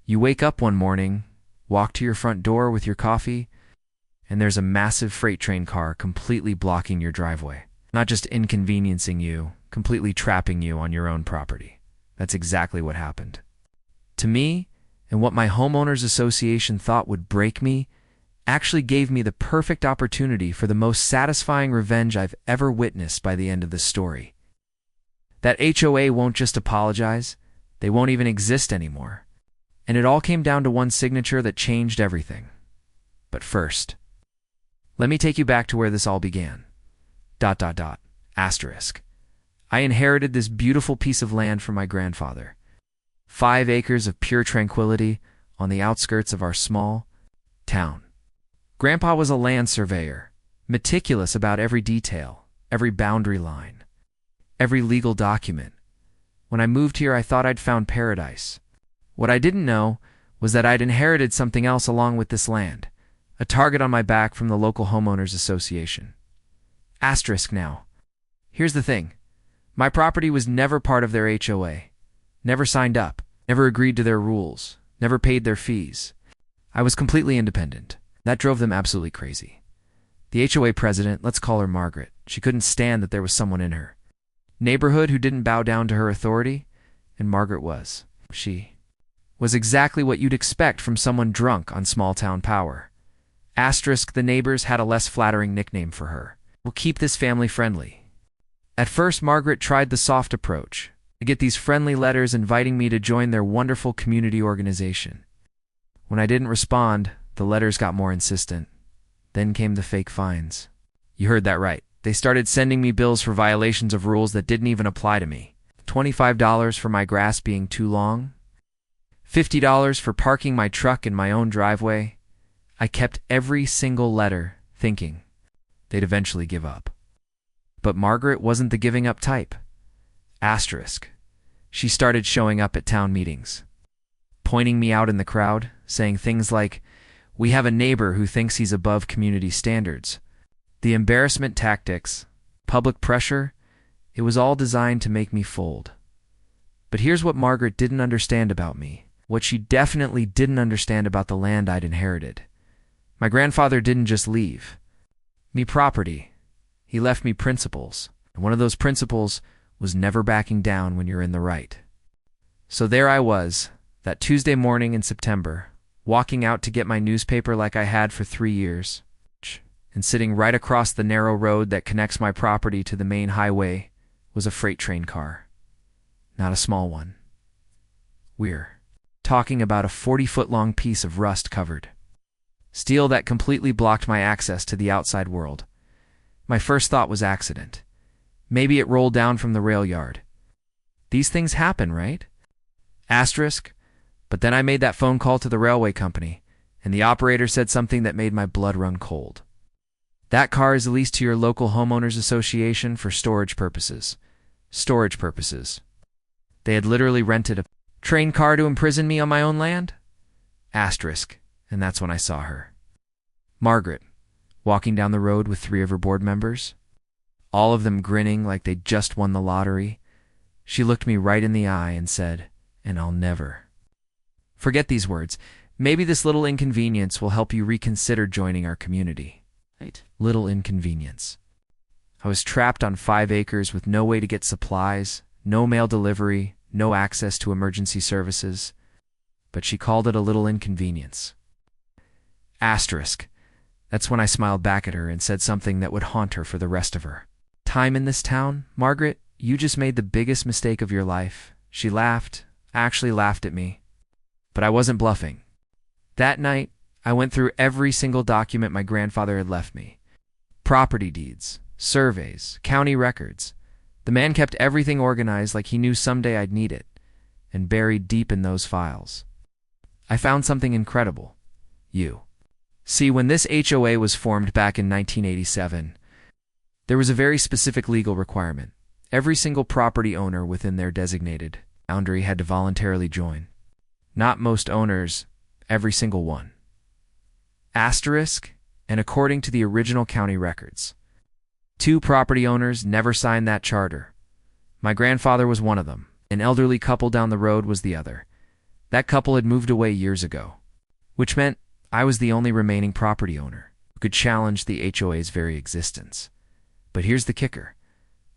You wake up one morning, walk to your front door with your coffee, and there's a massive freight train car completely blocking your driveway. Not just inconveniencing you, completely trapping you on your own property. That's exactly what happened. To me, and what my homeowners association thought would break me, actually gave me the perfect opportunity for the most satisfying revenge I've ever witnessed by the end of the story. That HOA won't just apologize, they won't even exist anymore. And it all came down to one signature that changed everything. But first, let me take you back to where this all began. ... Asterisk. I inherited this beautiful piece of land from my grandfather. 5 acres of pure tranquility on the outskirts of our small town. Grandpa was a land surveyor, meticulous about every detail, every boundary line, every legal document. When I moved here, I thought I'd found paradise. What I didn't know was that I'd inherited something else along with this land, a target on my back from the local homeowners association. Asterisk now. Here's the thing. My property was never part of their HOA, never signed up, never agreed to their rules, never paid their fees. I was completely independent. That drove them absolutely crazy. The HOA president, let's call her Margaret, she couldn't stand that there was someone in her neighborhood who didn't bow down to her authority, and Margaret was. She was exactly what you'd expect from someone drunk on small-town power. Asterisk, the neighbors had a less flattering nickname for her. We'll keep this family friendly. At first, Margaret tried the soft approach, to get these friendly letters inviting me to join their wonderful community organization. When I didn't respond, the letters got more insistent. Then came the fake fines. You heard that right. They started sending me bills for violations of rules that didn't even apply to me. $25 for my grass being too long. $50 for parking my truck in my own driveway. I kept every single letter, thinking they'd eventually give up. But Margaret wasn't the giving up type. Asterisk. She started showing up at town meetings, pointing me out in the crowd, saying things like, "We have a neighbor who thinks he's above community standards." The embarrassment tactics, public pressure, it was all designed to make me fold. But here's what Margaret didn't understand about me, what she definitely didn't understand about the land I'd inherited. My grandfather didn't just leave me property. He left me principles, and one of those principles was never backing down when you're in the right. So there I was, that Tuesday morning in September, walking out to get my newspaper like I had for 3 years, and sitting right across the narrow road that connects my property to the main highway was a freight train car. Not a small one. We're talking about a 40-foot-long piece of rust-covered steel that completely blocked my access to the outside world. My first thought was accident. Maybe it rolled down from the rail yard. These things happen, right? Asterisk. But then I made that phone call to the railway company, and the operator said something that made my blood run cold. That car is leased to your local homeowners association for storage purposes. Storage purposes. They had literally rented a train car to imprison me on my own land? Asterisk. And that's when I saw her. Margaret, walking down the road with 3 of her board members, all of them grinning like they'd just won the lottery. She looked me right in the eye and said, "And I'll never forget these words. Maybe this little inconvenience will help you reconsider joining our community." Right. Little inconvenience. I was trapped on 5 acres with no way to get supplies, no mail delivery, no access to emergency services. But she called it a little inconvenience. Asterisk. That's when I smiled back at her and said something that would haunt her for the rest of her time in this town. "Margaret, you just made the biggest mistake of your life." She laughed, actually laughed at me. But I wasn't bluffing. That night, I went through every single document my grandfather had left me. Property deeds, surveys, county records. The man kept everything organized like he knew someday I'd need it, and buried deep in those files, I found something incredible. You. See, when this HOA was formed back in 1987, there was a very specific legal requirement. Every single property owner within their designated boundary had to voluntarily join. Not most owners, every single one. Asterisk, and according to the original county records, 2 property owners never signed that charter. My grandfather was one of them. An elderly couple down the road was the other. That couple had moved away years ago, which meant I was the only remaining property owner who could challenge the HOA's very existence. But here's the kicker.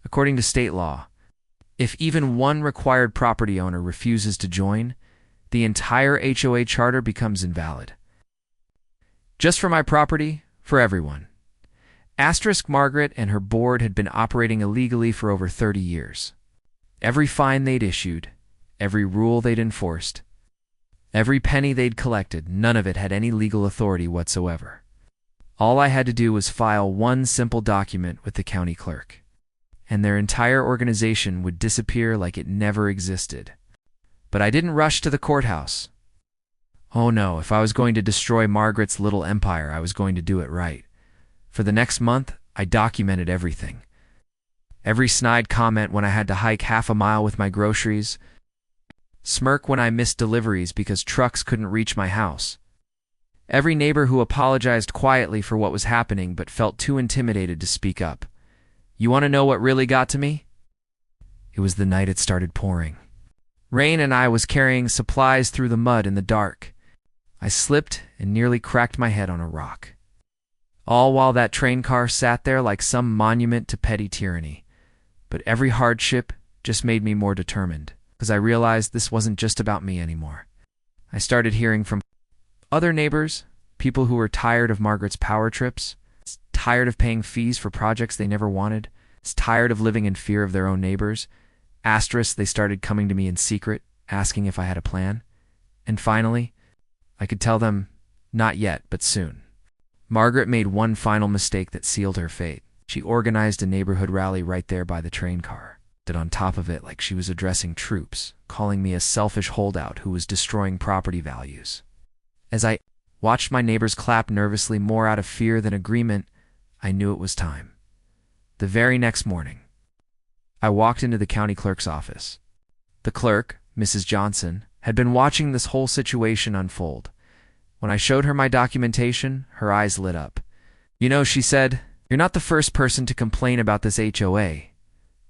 According to state law, if even one required property owner refuses to join, the entire HOA charter becomes invalid. Just for my property, for everyone. Margaret and her board had been operating illegally for over 30 years. Every fine they'd issued, every rule they'd enforced, every penny they'd collected, none of it had any legal authority whatsoever. All I had to do was file one simple document with the county clerk, and their entire organization would disappear like it never existed. But I didn't rush to the courthouse. Oh no, if I was going to destroy Margaret's little empire, I was going to do it right. For the next month, I documented everything. Every snide comment when I had to hike half a mile with my groceries, smirk when I missed deliveries because trucks couldn't reach my house. Every neighbor who apologized quietly for what was happening but felt too intimidated to speak up. You want to know what really got to me? It was the night it started pouring. Rain and I was carrying supplies through the mud in the dark. I slipped and nearly cracked my head on a rock. All while that train car sat there like some monument to petty tyranny. But every hardship just made me more determined, because I realized this wasn't just about me anymore. I started hearing from other neighbors, people who were tired of Margaret's power trips, tired of paying fees for projects they never wanted, tired of living in fear of their own neighbors. They started coming to me in secret, asking if I had a plan. And finally, I could tell them, not yet, but soon. Margaret made one final mistake that sealed her fate. She organized a neighborhood rally right there by the train car, did on top of it like she was addressing troops, calling me a selfish holdout who was destroying property values. As I watched my neighbors clap nervously, more out of fear than agreement, I knew it was time. The very next morning, I walked into the county clerk's office. The clerk, Mrs. Johnson, had been watching this whole situation unfold. When I showed her my documentation, her eyes lit up. You know, she said, you're not the first person to complain about this HOA,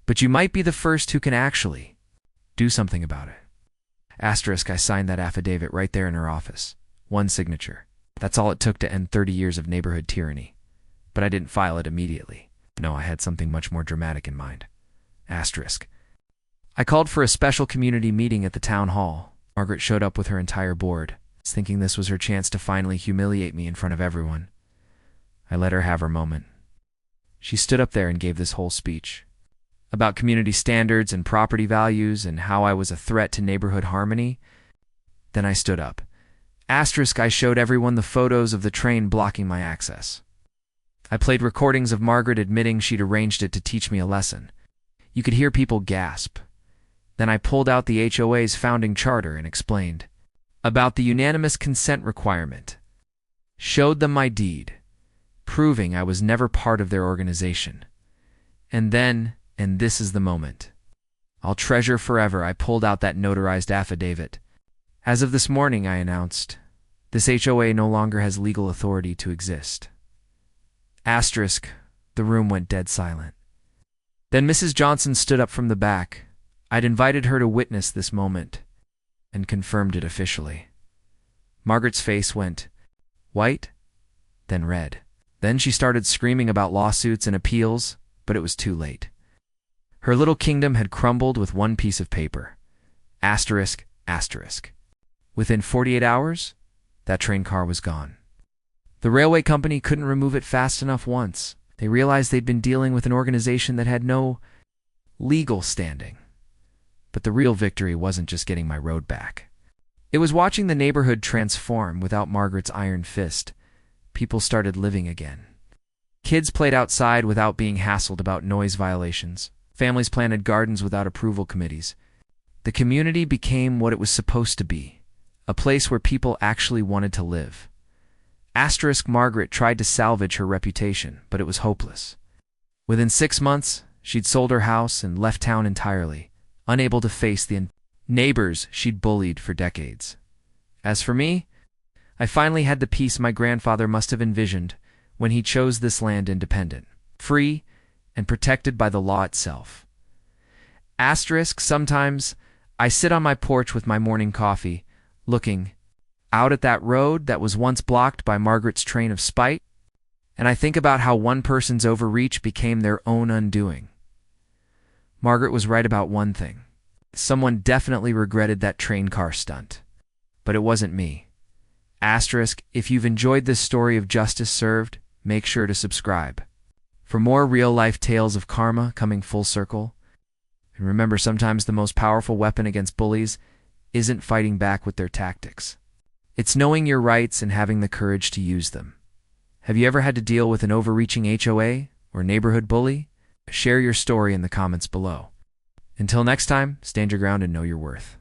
but you might be the first who can actually do something about it. I signed that affidavit right there in her office. One signature. That's all it took to end 30 years of neighborhood tyranny. But I didn't file it immediately. No, I had something much more dramatic in mind. I called for a special community meeting at the town hall. Margaret showed up with her entire board, thinking this was her chance to finally humiliate me in front of everyone. I let her have her moment. She stood up there and gave this whole speech about community standards and property values and how I was a threat to neighborhood harmony. Then I stood up. I showed everyone the photos of the train blocking my access. I played recordings of Margaret admitting she'd arranged it to teach me a lesson. You could hear people gasp. Then I pulled out the HOA's founding charter and explained about the unanimous consent requirement. Showed them my deed, proving I was never part of their organization. And then, and this is the moment I'll treasure forever, I pulled out that notarized affidavit. As of this morning, I announced, this HOA no longer has legal authority to exist. The room went dead silent. Then Mrs. Johnson stood up from the back. I'd invited her to witness this moment and confirmed it officially. Margaret's face went white, then red. Then she started screaming about lawsuits and appeals, but it was too late. Her little kingdom had crumbled with one piece of paper. Within 48 hours, that train car was gone. The railway company couldn't remove it fast enough once. They realized they'd been dealing with an organization that had no legal standing. But the real victory wasn't just getting my road back. It was watching the neighborhood transform without Margaret's iron fist. People started living again. Kids played outside without being hassled about noise violations. Families planted gardens without approval committees. The community became what it was supposed to be, a place where people actually wanted to live. Margaret tried to salvage her reputation, but it was hopeless. Within 6 months, she'd sold her house and left town entirely, unable to face the neighbors she'd bullied for decades. As for me, I finally had the peace my grandfather must have envisioned when he chose this land independent, free, and protected by the law itself. Sometimes I sit on my porch with my morning coffee, looking out at that road that was once blocked by Margaret's train of spite, and I think about how one person's overreach became their own undoing. Margaret was right about one thing. Someone definitely regretted that train car stunt. But it wasn't me. Asterisk, if you've enjoyed this story of justice served, make sure to subscribe. For more real-life tales of karma coming full circle. And remember, sometimes the most powerful weapon against bullies isn't fighting back with their tactics. It's knowing your rights and having the courage to use them. Have you ever had to deal with an overreaching HOA or neighborhood bully? Share your story in the comments below. Until next time, stand your ground and know your worth.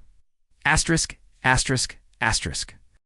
Asterisk, asterisk, asterisk.